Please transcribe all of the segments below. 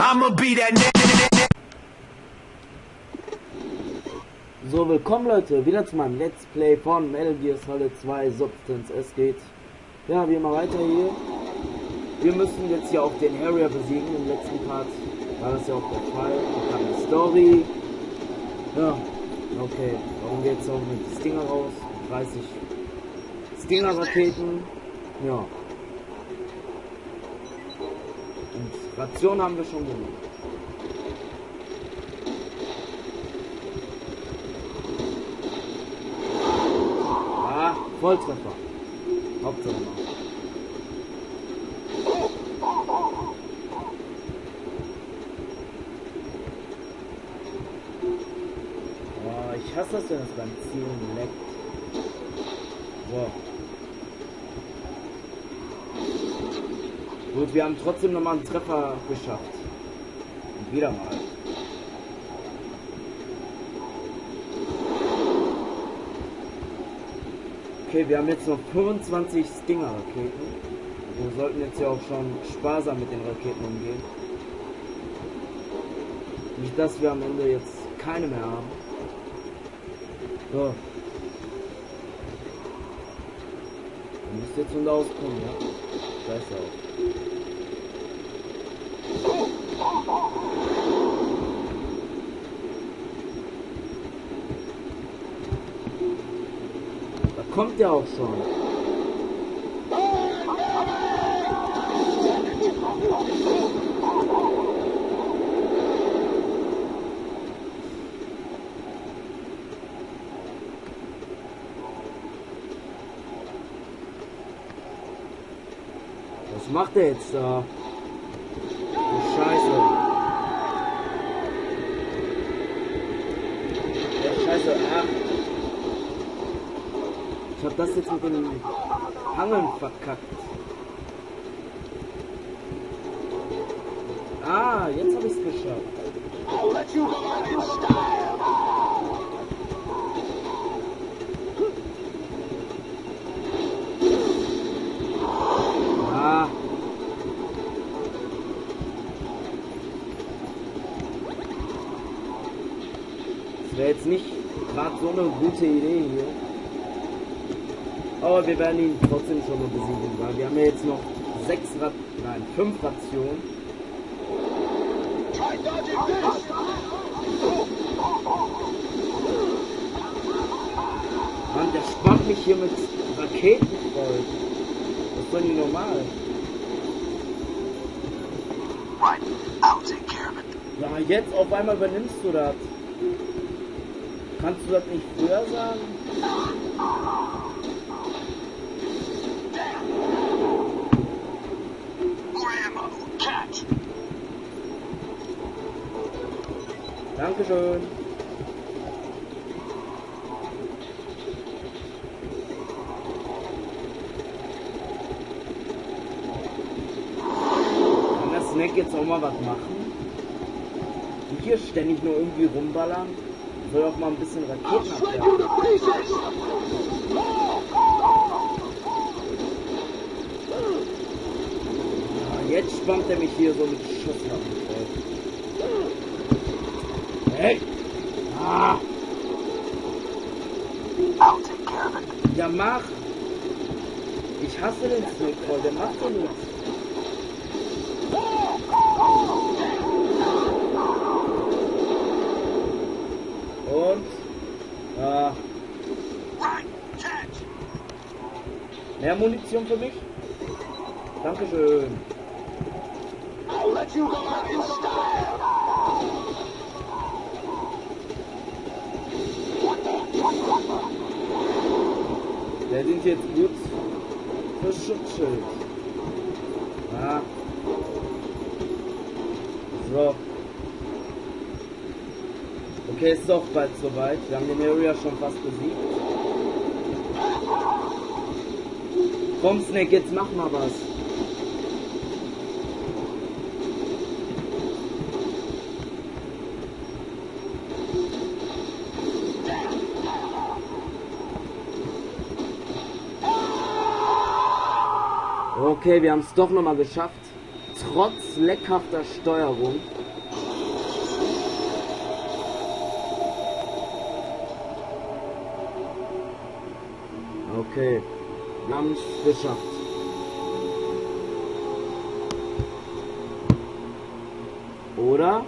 I'ma be that. So, willkommen Leute, wieder zu meinem Let's Play von Metal Gear Solid 2 Substance. Es geht, ja, wie immer weiter hier. Wir müssen jetzt ja auch den Harrier besiegen. Im letzten Part war das ja auch der Fall. Da kam die Story. Ja, okay. Warum geht's auch mit Stinger raus? 30 Stinger-Raketen. Ja. Und Ration haben wir schon gemacht. Volltreffer. Hauptsache noch. Oh, ich hasse das, wenn es beim Zielen leckt. So. Gut, wir haben trotzdem nochmal einen Treffer geschafft. Und wieder mal. Okay, wir haben jetzt noch 25 Stinger-Raketen. Wir sollten jetzt ja auch schon sparsam mit den Raketen umgehen. Nicht, dass wir am Ende jetzt keine mehr haben. So. Ihr müsst jetzt und auskommen, ja? Scheiße auch. Kommt ja auch schon. Was macht er jetzt da? Oh, Scheiße. Ja, Scheiße. Ach. Ich hab das jetzt mit dem Angeln verkackt. Ah, jetzt hab ich's geschafft. Ah. Das wäre jetzt nicht gerade so eine gute Idee hier. Aber wir werden ihn trotzdem schon mal besiegen, weil wir haben ja jetzt noch 5 Rationen. Mann, der spannt mich hier mit Raketen voll. Das ist doch nicht normal. Ja, jetzt auf einmal übernimmst du das. Kannst du das nicht früher sagen? Dankeschön. Kann der Snake jetzt auch mal was machen? Und hier ständig nur irgendwie rumballern? Soll auch mal ein bisschen Raketen abwerfen. Ja, jetzt spannt er mich hier so mit Schusswaffen. Hey! Ah! Ja, mach! Ich hasse den Snake voll, der macht doch nichts. Und? Ah. Mehr Munition für mich? Dankeschön. Der sind jetzt gut für Schutzschild. Ah. So. Okay, ist doch bald soweit. Wir haben den Area schon fast besiegt. Komm Snake, jetzt mach mal was. Okay, wir haben es doch nochmal geschafft. Trotz leckhafter Steuerung. Okay, wir haben es geschafft. Oder?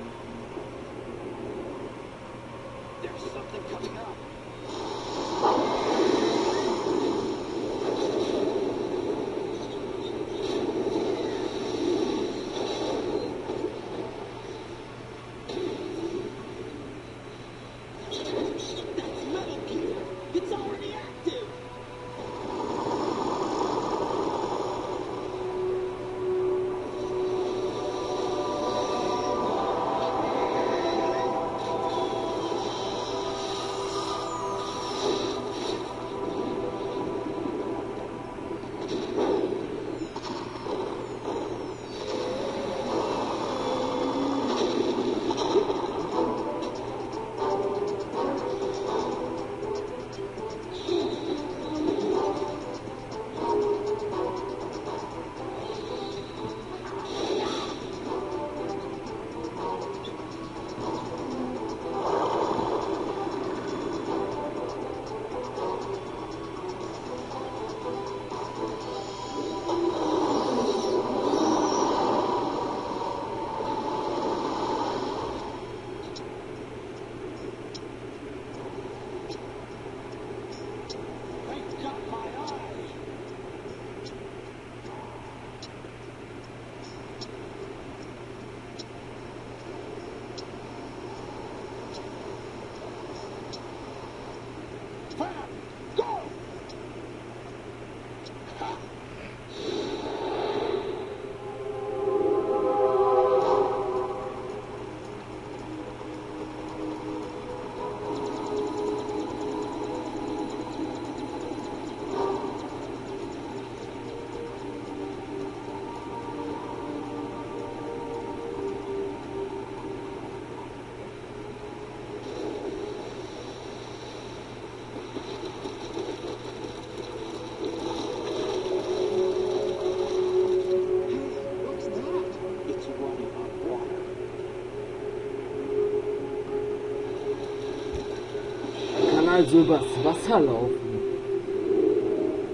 Also übers Wasser laufen.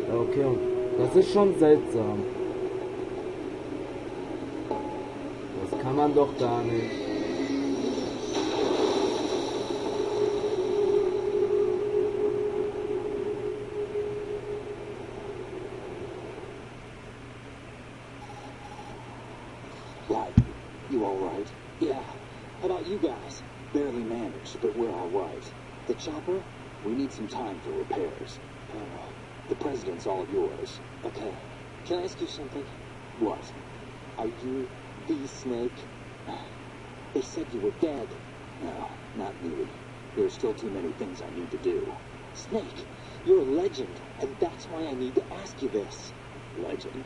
Okay, und das ist schon seltsam. Das kann man doch gar nicht. What? You all right? Yeah. How about you guys? Barely managed, but we're all right. The chopper? We need some time for repairs. The president's all yours. Okay. Can I ask you something? What? Are you the Snake? They said you were dead. No, not really. There are still too many things I need to do. Snake, you're a legend, and that's why I need to ask you this. Legend?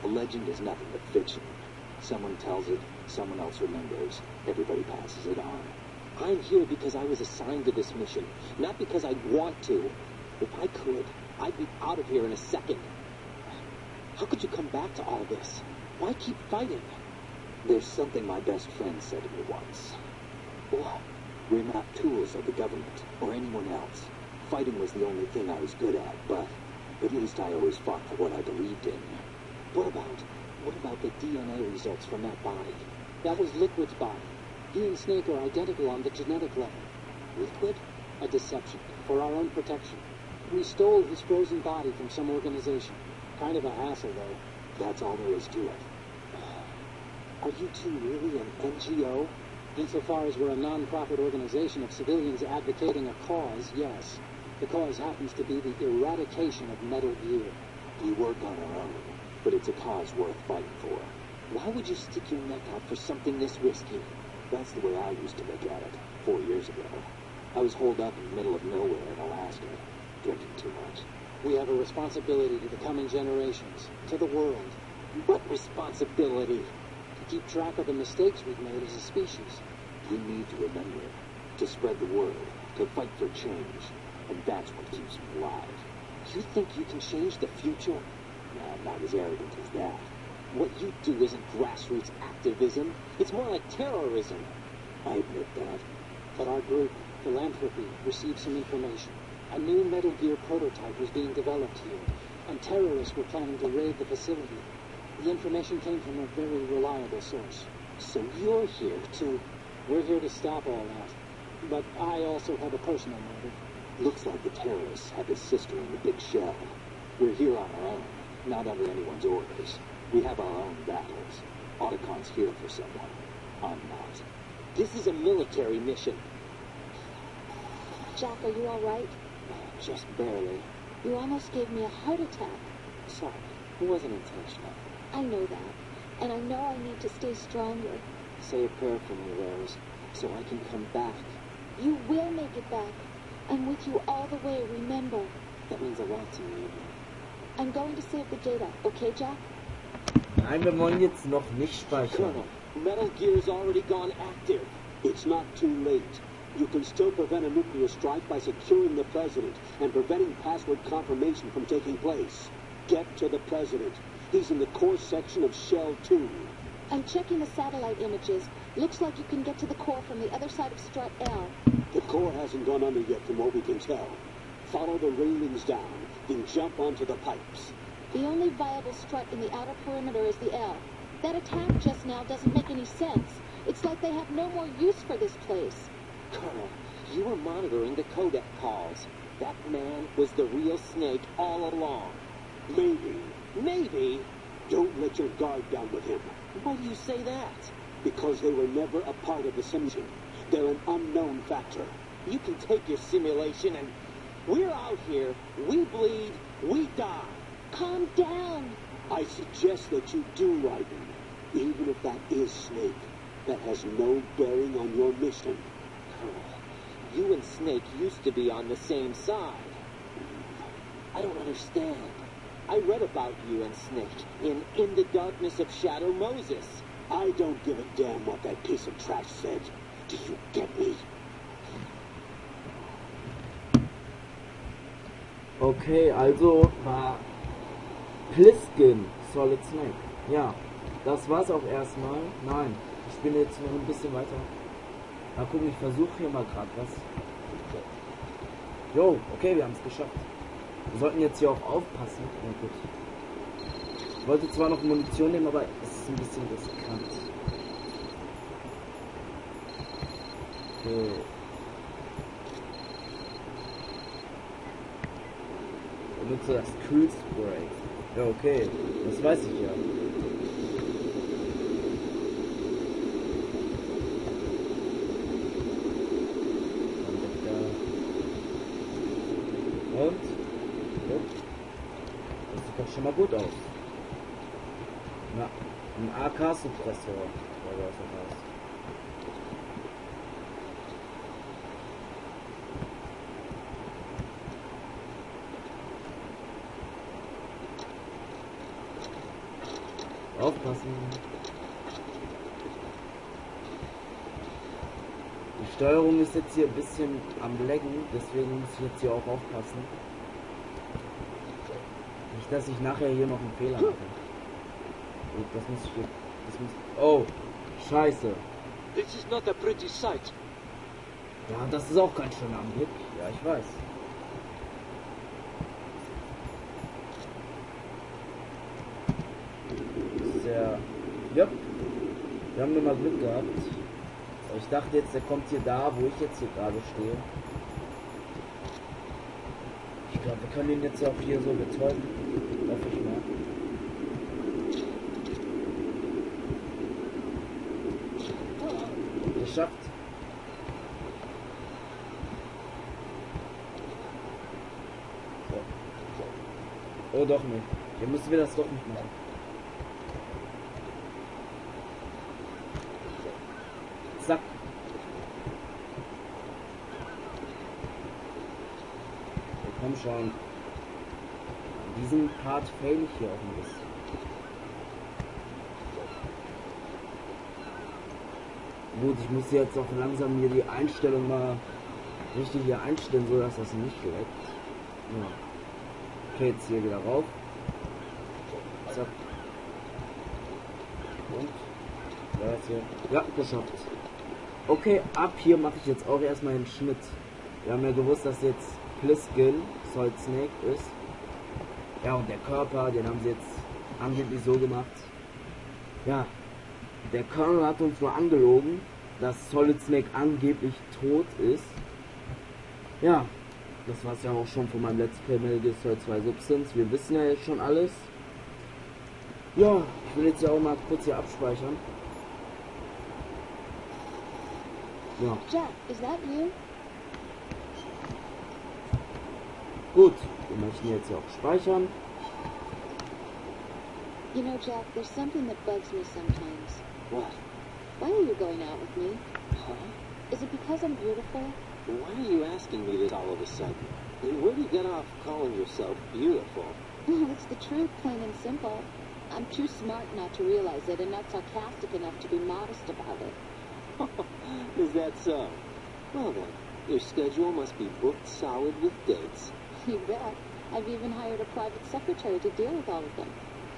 A legend is nothing but fiction. Someone tells it, someone else remembers. Everybody passes it on. I'm here because I was assigned to this mission, not because I want to. If I could, I'd be out of here in a second. How could you come back to all this? Why keep fighting? There's something my best friend said to me once. What? We're not tools of the government or anyone else. Fighting was the only thing I was good at, but at least I always fought for what I believed in. What about the DNA results from that body? That was Liquid's body. He and Snake are identical on the genetic level. Liquid? A deception, for our own protection. We stole his frozen body from some organization. Kind of a hassle, though. That's all there is to it. Are you two really an NGO? Insofar as we're a non-profit organization of civilians advocating a cause, yes. The cause happens to be the eradication of Metal Gear. We work on our own, but it's a cause worth fighting for. Why would you stick your neck out for something this risky? That's the way I used to look at it, 4 years ago. I was holed up in the middle of nowhere in Alaska, drinking too much. We have a responsibility to the coming generations, to the world. What responsibility? To keep track of the mistakes we've made as a species. We need to remember, to spread the word, to fight for change, and that's what keeps me alive. You think you can change the future? Nah, I'm not as arrogant as that. What you do isn't grassroots activism. It's more like terrorism. I admit that. But our group, Philanthropy, received some information. A new Metal Gear prototype was being developed here, and terrorists were planning to raid the facility. The information came from a very reliable source. So you're here to... We're here to stop all that. But I also have a personal motive. Looks like the terrorists have his sister in the big shell. We're here on our own, not under anyone's orders. We have our own battles. Otacon's here for someone. I'm not. This is a military mission. Jack, are you all right? Just barely. You almost gave me a heart attack. Sorry, it wasn't intentional. I know that. And I know I need to stay stronger. Say a prayer for me, Rose, so I can come back. You will make it back. I'm with you all the way, remember. That means a lot to me. I'm going to save the data, okay, Jack? Nein, wir wollen jetzt noch nicht speichern. Colonel, Metal Gear's already gone active. It's not too late. You can still prevent a nuclear strike by securing the president and preventing password confirmation from taking place. Get to the president. He's in the core section of Shell 2. I'm checking the satellite images. Looks like you can get to the core from the other side of strut L. The core hasn't gone under yet from what we can tell. Follow the railings down, then jump onto the pipes. The only viable strut in the outer perimeter is the L. That attack just now doesn't make any sense. It's like they have no more use for this place. Colonel, you were monitoring the codec calls. That man was the real Snake all along. Maybe. Maybe. Don't let your guard down with him. Why do you say that? Because they were never a part of the simulation. They're an unknown factor. You can take your simulation and... We're out here. We bleed. We die. Calm down. I suggest that you do, Raiden. Even if that is Snake. That has no bearing on your mission. Colonel, you and Snake used to be on the same side. I don't understand. I read about you and Snake in the Darkness of Shadow Moses. I don't give a damn what that piece of trash said. Do you get me? Okay, also war Pliskin Solid Snake. Ja, das war's auch erstmal. Nein, ich bin jetzt noch ein bisschen weiter. Mal gucken, ich versuche hier mal gerade was. Jo, okay, wir haben es geschafft. Wir sollten jetzt hier auch aufpassen. Ja, gut. Ich wollte zwar noch Munition nehmen, aber es ist ein bisschen riskant. Okay. Benutze das Kühl Spray. Ja, okay. Das weiß ich ja. Und? Ja. Das sieht doch schon mal gut aus. Na, ein AK-Suppressor. Oder was das heißt. Aufpassen. Die Steuerung ist jetzt hier ein bisschen am Laggen, deswegen muss ich jetzt hier auch aufpassen. Nicht, dass ich nachher hier noch einen Fehler mache. Gut, das muss ich hier. Das muss. Oh! Scheiße! This is not a pretty sight. Ja, das ist auch kein schöner Anblick. Ja, ich weiß. Sehr. Ja. Wir haben nur mal Glück gehabt. Ich dachte jetzt, der kommt hier da, wo ich jetzt hier gerade stehe. Ich glaube, wir können ihn jetzt auch hier so betäuben. Hoffe ich mal. Geschafft. So. Oh, doch nicht. Hier müssen wir das doch nicht machen. Zack. So, komm schon. In diesem Part fail ich hier auch ein bisschen. Gut, ich muss jetzt auch langsam hier die Einstellung mal richtig hier einstellen, so dass das nicht leckt. Ja. Okay, jetzt hier wieder rauf. Zack. Und das hier. Ja, geschafft. Okay, ab hier mache ich jetzt auch erstmal den Schnitt. Wir haben ja gewusst, dass jetzt Pliskin Solid Snake ist. Ja, und der Körper, den haben sie jetzt angeblich so gemacht. Ja, der Colonel hat uns nur angelogen, dass Solid Snake angeblich tot ist. Ja, das war es ja auch schon von meinem Let's Play Metal Gear Solid 2 Substance. Wir wissen ja jetzt schon alles. Ja, ich will jetzt ja auch mal kurz hier abspeichern. Ja. Jack, is that you? Gut, wir möchten jetzt ja auch speichern. You know, Jack, there's something that bugs me sometimes. What? Why are you going out with me? Huh? Is it because I'm beautiful? Why are you asking me this all of a sudden? Where do you get off calling yourself beautiful? It's the truth, plain and simple. I'm too smart not to realize it and not sarcastic enough to be modest about it. Is that so? Well then, your schedule must be booked solid with dates. You bet. I've even hired a private secretary to deal with all of them.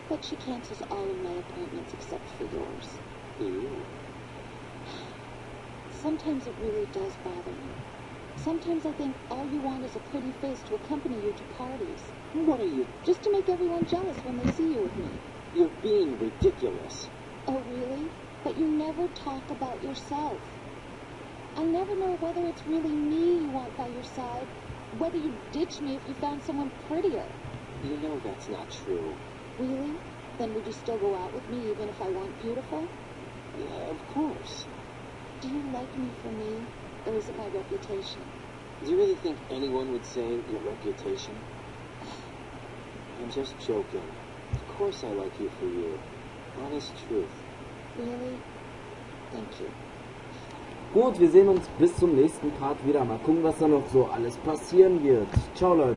But she cancels all of my appointments except for yours. Ooh. Sometimes it really does bother me. Sometimes I think all you want is a pretty face to accompany you to parties. What are you? Just to make everyone jealous when they see you with me. You're being ridiculous. Oh, really? But you never talk about yourself. I never know whether it's really me you want by your side, whether you'd ditch me if you found someone prettier. You know that's not true. Really? Then would you still go out with me even if I weren't beautiful? Yeah, of course. Do you like me for me, or is it my reputation? Do you really think anyone would say your reputation? I'm just joking. Of course I like you for you. Honest truth. Really? Thank you. Gut, wir sehen uns bis zum nächsten Part wieder. Mal gucken, was da noch so alles passieren wird. Ciao, Leute.